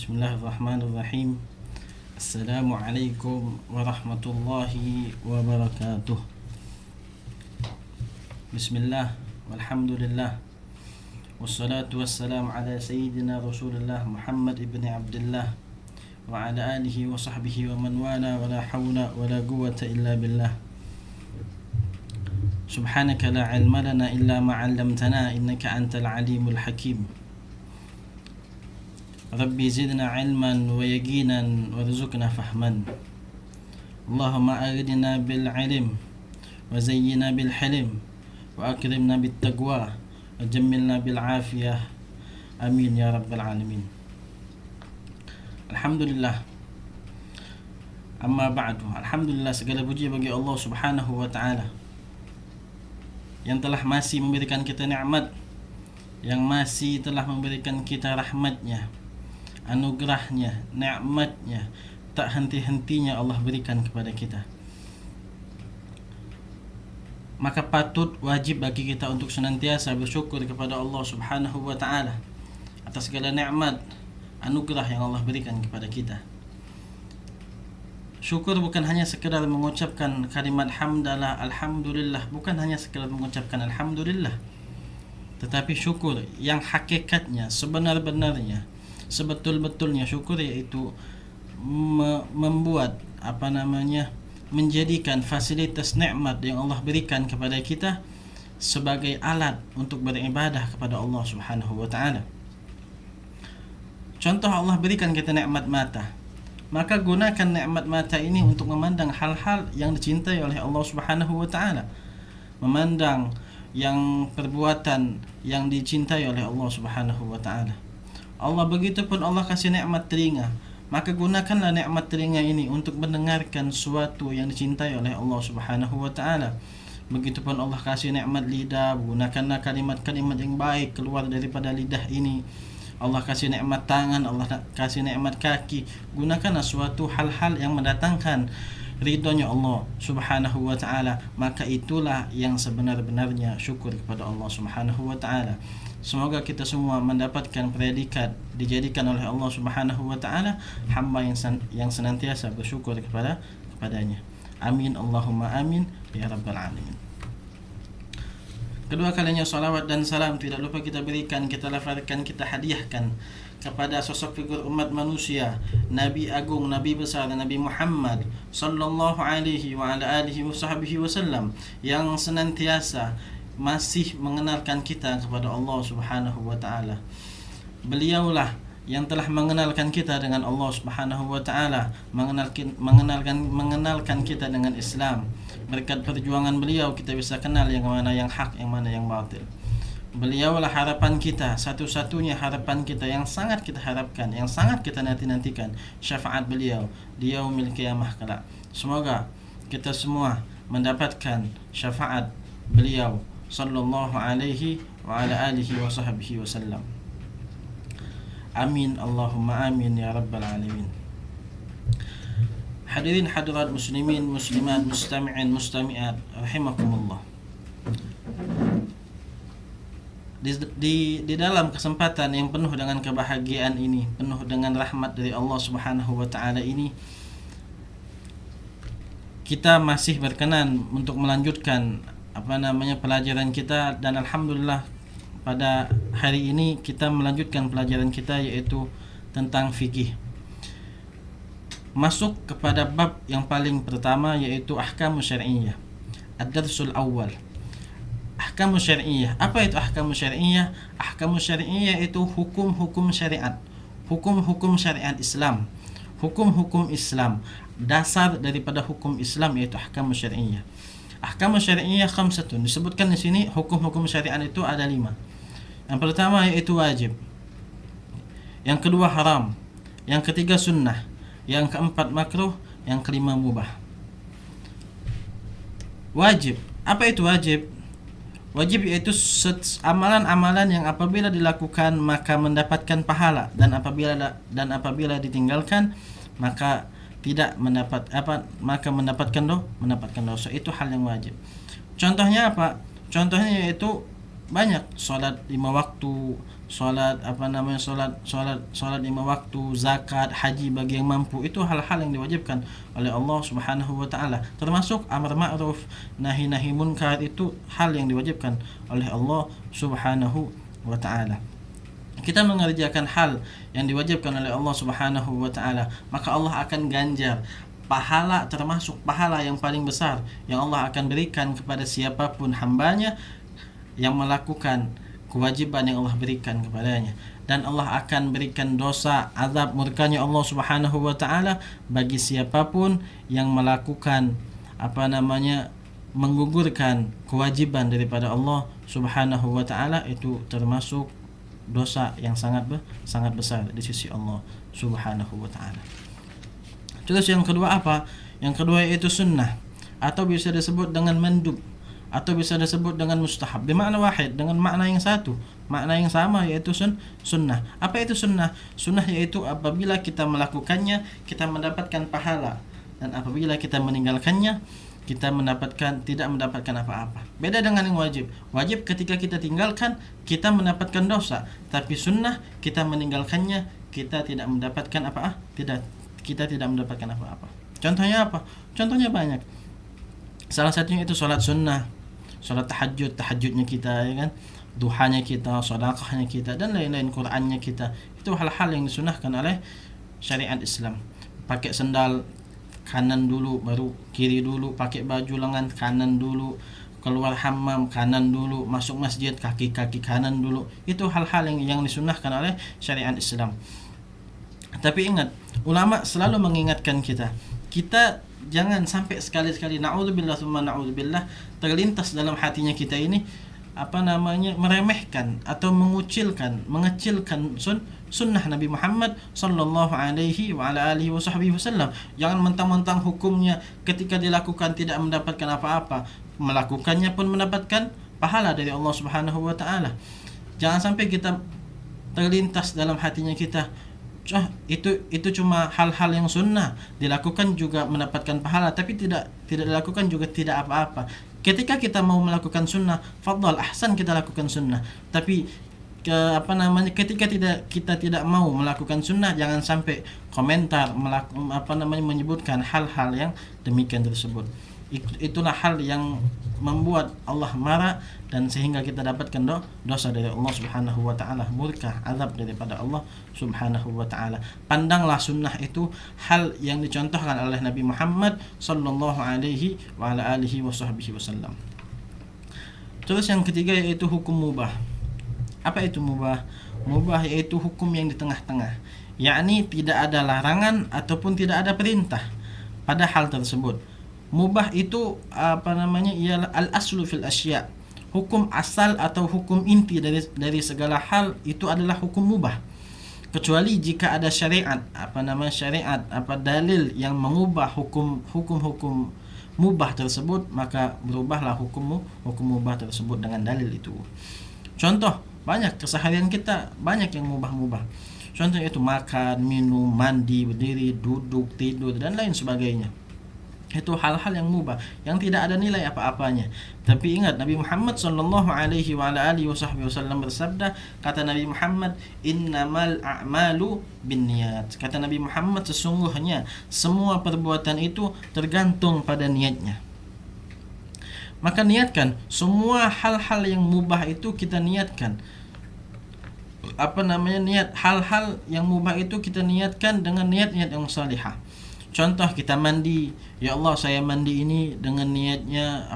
Bismillahirrahmanirrahim. Assalamualaikum warahmatullahi wabarakatuh. Bismillah, walhamdulillah, wassalatu wassalamu ala sayyidina Rasulullah Muhammad ibn Abdullah wa ala alihi wa sahbihi wa man wala wa la hawla wa la quwwata illa billah. Subhanaka la ilma lana illa ma 'allamtana innaka antal alimul hakim. Rabbi zidna ilman wa yaqinan warzuqna fahman. Allahumma aghnina bil ilm wa zayyina bil hilm wa akrimna bit taqwa wa jammilna bil afiyah. Amin ya rabbal alamin. Alhamdulillah. Amma ba'du. Alhamdulillah, segala puji bagi Allah Subhanahu wa taala yang telah masih memberikan kita nikmat, yang masih telah memberikan kita rahmatnya, anugerahnya, nikmatnya, tak henti-hentinya Allah berikan kepada kita. Maka patut, wajib bagi kita untuk senantiasa bersyukur kepada Allah Subhanahu wa taala atas segala nikmat, anugerah yang Allah berikan kepada kita. Syukur bukan hanya sekedar mengucapkan kalimat hamdalah, alhamdulillah, bukan hanya sekedar mengucapkan alhamdulillah, tetapi syukur yang hakikatnya, sebenar-benarnya, sebetul-betulnya syukur, yaitu membuat menjadikan fasilitas nikmat yang Allah berikan kepada kita sebagai alat untuk beribadah kepada Allah Subhanahu wa taala. Contoh, Allah berikan kita nikmat mata, maka gunakan nikmat mata ini untuk memandang hal-hal yang dicintai oleh Allah Subhanahu wa taala, memandang yang perbuatan yang dicintai oleh Allah Subhanahu wa taala. Allah begitupun Allah kasih nikmat telinga, maka gunakanlah nikmat telinga ini untuk mendengarkan sesuatu yang dicintai oleh Allah Subhanahu wa taala. Begitupun Allah kasih nikmat lidah, gunakanlah kalimat-kalimat yang baik keluar daripada lidah ini. Allah kasih nikmat tangan, Allah kasih nikmat kaki, gunakanlah suatu hal-hal yang mendatangkan ridhonya Allah Subhanahu wa taala, maka itulah yang sebenar-benarnya syukur kepada Allah Subhanahu wa taala. Semoga kita semua mendapatkan predikat dijadikan oleh Allah Subhanahu wa taala hamba yang senantiasa bersyukur kepadanya. Amin Allahumma amin ya rabbal alamin. Kedua kalinya salawat dan salam tidak lupa kita berikan, kita lafazkan, kita hadiahkan kepada sosok figur umat manusia, Nabi agung, Nabi besar, Nabi Muhammad sallallahu alaihi wa ala alihi wa sahbihi wasallam, yang senantiasa masih mengenalkan kita kepada Allah Subhanahu wa taala. Beliaulah yang telah mengenalkan kita dengan Allah Subhanahu wa taala, mengenalkan kita dengan Islam. Berkat perjuangan beliau kita bisa kenal yang mana yang hak, yang mana yang batil. Beliaulah harapan kita, satu-satunya harapan kita yang sangat kita harapkan, yang sangat kita nanti-nantikan, syafaat beliau di yaumil qiyamah kelak. Semoga kita semua mendapatkan syafaat beliau sallallahu alaihi wa ala alihi wa sahbihi wasallam. Amin Allahumma amin ya rabbal alamin. Hadirin hadirat, muslimin, muslimat, mustami'in, mustami'at, rahimakumullah. Di dalam kesempatan yang penuh dengan kebahagiaan ini, penuh dengan rahmat dari Allah Subhanahu wa taala ini, kita masih berkenan untuk melanjutkan pelajaran kita, dan alhamdulillah pada hari ini kita melanjutkan pelajaran kita, yaitu tentang fikih. Masuk kepada bab yang paling pertama, yaitu ahkamus syar'iyyah. Ad-darsul awal. Ahkamus syar'iyyah. Apa itu ahkamus syar'iyyah? Ahkamus syar'iyyah itu hukum-hukum syariat, hukum-hukum syariat Islam, hukum-hukum Islam, dasar daripada hukum Islam, yaitu ahkamus syar'iyyah. Ahkamus syar'iyyah khamsatun. Disebutkan di sini hukum-hukum syariat itu ada 5. Yang pertama yaitu wajib, yang kedua haram, yang ketiga sunnah, yang keempat makruh, yang kelima mubah. Wajib. Apa itu wajib? Wajib yaitu amalan-amalan yang apabila dilakukan maka mendapatkan pahala, dan apabila ditinggalkan maka tidak mendapatkan dosa. Itu hal yang wajib. Contohnya apa? Contohnya yaitu banyak solat 5 waktu, solat solat 5 waktu, zakat, haji bagi yang mampu. Itu hal-hal yang diwajibkan oleh Allah Subhanahu wa taala. Termasuk amar ma'ruf nahi munkar, itu hal yang diwajibkan oleh Allah Subhanahu wa taala. Kita mengerjakan hal yang diwajibkan oleh Allah Subhanahu wa taala, maka Allah akan ganjar pahala, termasuk pahala yang paling besar yang Allah akan berikan kepada siapapun hambanya yang melakukan kewajiban yang Allah berikan kepadanya. Dan Allah akan berikan dosa, azab, murkanya Allah Subhanahu wa taala bagi siapapun yang melakukan menggugurkan kewajiban daripada Allah Subhanahu wa taala. Itu termasuk dosa yang sangat besar di sisi Allah Subhanahu wa taala. Terus yang kedua apa? Yang kedua yaitu sunnah, atau bisa disebut dengan mandub, atau bisa disebut dengan mustahab, bermakna wahid, dengan makna yang satu, makna yang sama, yaitu sunnah. Apa itu sunnah? Sunnah yaitu apabila kita melakukannya kita mendapatkan pahala, dan apabila kita meninggalkannya kita tidak mendapatkan apa-apa. Beda dengan yang wajib. Wajib ketika kita tinggalkan kita mendapatkan dosa, tapi sunnah kita meninggalkannya kita tidak mendapatkan kita tidak mendapatkan apa-apa. Contohnya apa? Contohnya banyak. Salah satunya itu salat sunnah, salat tahajudnya kita, ya kan? Duhanya kita, sedekahnya kita, dan lain-lain, Qur'annya kita. Itu hal-hal yang disunahkan oleh syariat Islam. Pakai sendal kanan dulu, baru kiri dulu, pakai baju lengan kanan dulu, keluar hammam kanan dulu, masuk masjid kaki kanan dulu. Itu hal-hal yang disunahkan oleh syariat Islam. Tapi ingat, ulama selalu mengingatkan kita jangan sampai sekali-sekali na'udzubillah tsumma na'udzubillah terlintas dalam hatinya kita ini meremehkan atau mengecilkan sunnah Nabi Muhammad sallallahu alaihi wa ala alihi wasallam. Jangan mentang-mentang hukumnya ketika dilakukan tidak mendapatkan apa-apa, melakukannya pun mendapatkan pahala dari Allah Subhanahu wa taala. Jangan sampai kita terlintas dalam hatinya kita, itu cuma hal-hal yang sunnah, dilakukan juga mendapatkan pahala, tapi tidak dilakukan juga tidak apa-apa. Ketika kita mau melakukan sunnah, fadhal, ahsan, kita lakukan sunnah. Tapi ketika kita tidak mau melakukan sunnah, jangan sampai komentar menyebutkan hal-hal yang demikian tersebut. Itulah hal yang membuat Allah marah, dan sehingga kita dapatkan dosa dari Allah Subhanahu wa taala, murka, azab daripada Allah Subhanahu wa taala. Pandanglah sunnah itu hal yang dicontohkan oleh Nabi Muhammad sallallahu alaihi wa ala alihi wasallam. Terus yang ketiga yaitu hukum mubah. Apa itu mubah? Mubah yaitu hukum yang di tengah-tengah, yakni tidak ada larangan ataupun tidak ada perintah pada hal tersebut. Mubah itu ialah al-aslu fil asya'. Hukum asal atau hukum inti dari segala hal itu adalah hukum mubah. Kecuali jika ada syariat, dalil yang mengubah hukum mubah tersebut, maka berubahlah hukum mubah tersebut dengan dalil itu. Contoh, banyak keseharian kita banyak yang mubah-mubah. Contoh itu makan, minum, mandi, berdiri, duduk, tidur, dan lain sebagainya. Itu hal-hal yang mubah, yang tidak ada nilai apa-apanya. Tapi ingat, Nabi Muhammad sallallahu alaihi wa ala alihi wasallam bersabda, kata Nabi Muhammad, innamal a'malu binniyat. Kata Nabi Muhammad, sesungguhnya semua perbuatan itu tergantung pada niatnya. Maka niatkan semua hal-hal yang mubah itu, kita niatkan niat hal-hal yang mubah itu kita niatkan dengan niat-niat yang salihah. Contoh, kita mandi, ya Allah saya mandi ini dengan niatnya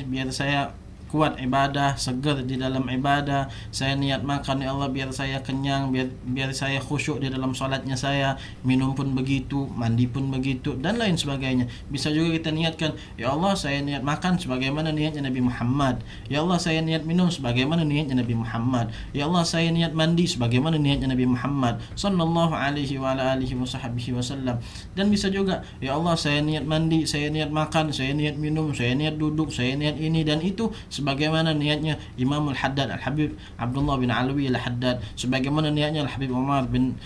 biar saya kuat ibadah, segar di dalam ibadah. Saya niat makan, ya Allah biar saya kenyang, biar saya khusyuk di dalam salatnya saya. Minum pun begitu, mandi pun begitu, dan lain sebagainya. Bisa juga kita niatkan, ya Allah saya niat makan sebagaimana niatnya Nabi Muhammad. Ya Allah saya niat minum sebagaimana niatnya Nabi Muhammad. Ya Allah saya niat mandi sebagaimana niatnya Nabi Muhammad sallallahu alaihi wa ala alihi wasallam. Dan bisa juga, ya Allah saya niat mandi, saya niat makan, saya niat minum, saya niat duduk, saya niat ini dan itu sebagaimana niatnya Imamul Haddad Al-Habib Abdullah bin Alwi Al-Haddad, sebagaimana niatnya Al-Habib Umar bin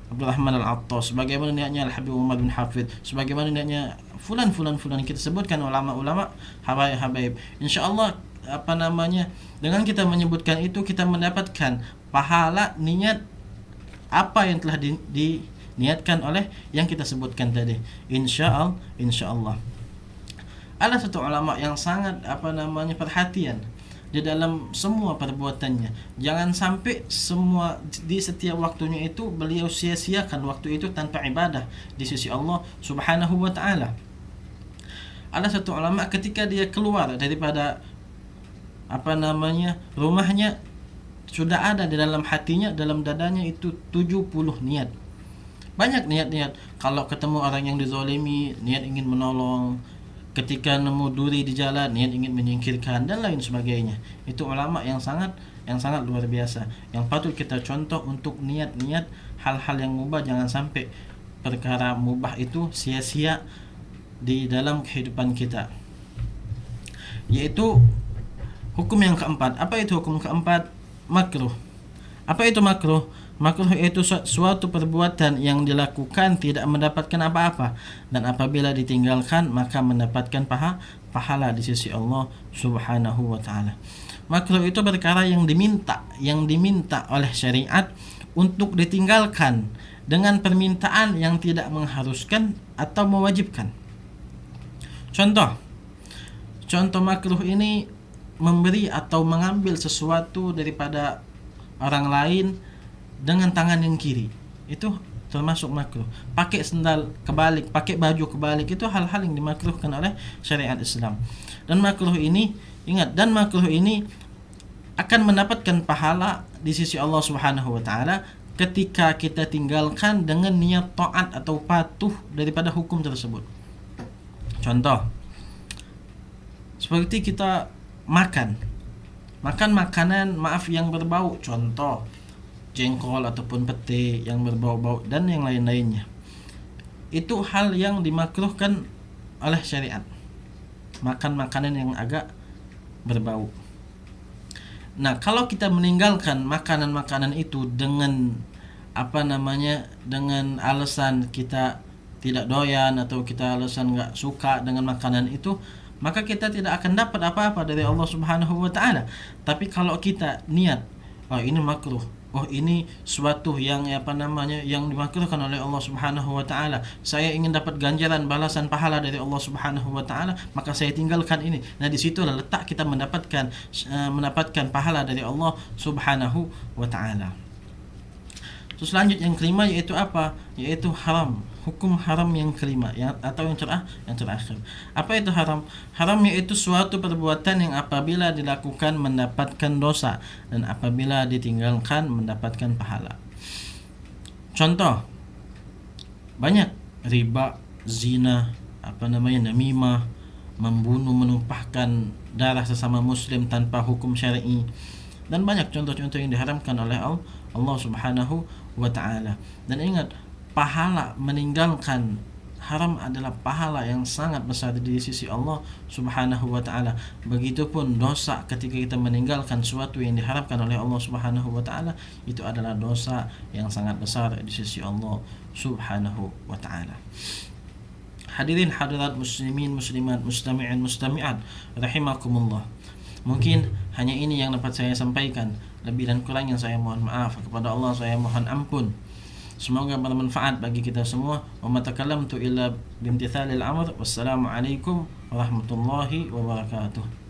Abdurrahman Al-Attas, sebagaimana niatnya Al-Habib Umar bin Hafidh, sebagaimana niatnya fulan kita sebutkan ulama-ulama habaib. Insyaallah dengan kita menyebutkan itu kita mendapatkan pahala niat apa yang telah diniatkan oleh yang kita sebutkan tadi. Insyaallah. Ada satu ulama yang sangat perhatian di dalam semua perbuatannya. Jangan sampai di setiap waktunya itu beliau sia-siakan waktu itu tanpa ibadah di sisi Allah Subhanahu wa taala. Ada satu ulama ketika dia keluar daripada rumahnya, sudah ada di dalam hatinya, dalam dadanya itu 70 niat. Banyak niat-niat. Kalau ketemu orang yang dizalimi, niat ingin menolong. Ketika nemu duri di jalan, niat ingin menyingkirkan dan lain sebagainya. Itu ulama yang sangat luar biasa, yang patut kita contoh untuk niat-niat hal-hal yang mubah. Jangan sampai perkara mubah itu sia-sia di dalam kehidupan kita. Yaitu hukum yang keempat. Apa itu hukum keempat? Makruh. Apa itu makruh? Makruh itu suatu perbuatan yang dilakukan tidak mendapatkan apa-apa, dan apabila ditinggalkan maka mendapatkan pahala di sisi Allah Subhanahu wa taala. Makruh itu perkara yang diminta oleh syariat untuk ditinggalkan dengan permintaan yang tidak mengharuskan atau mewajibkan. Contoh makruh ini memberi atau mengambil sesuatu daripada orang lain dengan tangan yang kiri. Itu termasuk makruh. Pakai sendal kebalik, pakai baju kebalik, itu hal-hal yang dimakruhkan oleh syariat Islam. Dan makruh ini akan mendapatkan pahala di sisi Allah Subhanahu wa taala ketika kita tinggalkan dengan niat taat atau patuh daripada hukum tersebut. Contoh, seperti kita makan makanan yang berbau, contoh jengkol ataupun pete yang berbau-bau dan yang lain-lainnya. Itu hal yang dimakruhkan oleh syariat. Makan makanan yang agak berbau. Nah, kalau kita meninggalkan makanan-makanan itu dengan dengan alasan kita tidak doyan atau kita alasan enggak suka dengan makanan itu, maka kita tidak akan dapat apa-apa dari Allah Subhanahu wa taala. Tapi kalau kita niat, oh ini makruh, oh ini suatu yang yang dimakruhkan oleh Allah Subhanahu wa taala, saya ingin dapat ganjaran balasan pahala dari Allah Subhanahu wa taala, maka saya tinggalkan ini. Nah, di situlah letak kita mendapatkan pahala dari Allah Subhanahu wa taala. Terus lanjut yang kelima, yaitu apa? Yaitu haram. Hukum haram yang kelima atau yang terakhir. Apa itu haram? Haram yaitu suatu perbuatan yang apabila dilakukan mendapatkan dosa dan apabila ditinggalkan mendapatkan pahala. Contoh, banyak riba, zina, namimah, membunuh, menumpahkan darah sesama muslim tanpa hukum syar'i, dan banyak contoh-contoh yang diharamkan oleh Allah Subhanahu wa taala. Dan ingat, pahala meninggalkan haram adalah pahala yang sangat besar di sisi Allah Subhanahu wa taala. Begitupun dosa ketika kita meninggalkan sesuatu yang diharapkan oleh Allah Subhanahu wa taala, itu adalah dosa yang sangat besar di sisi Allah Subhanahu wa taala. Hadirin hadirat muslimin muslimat, mustami'in mustami'at rahimakumullah. Mungkin hanya ini yang dapat saya sampaikan. Lebih dan kurang yang saya mohon maaf. Kepada Allah saya mohon ampun. Semoga bermanfaat bagi kita semua. Wa ma takallamtu illa bimtithalil amr. Wassalamualaikum warahmatullahi wabarakatuh.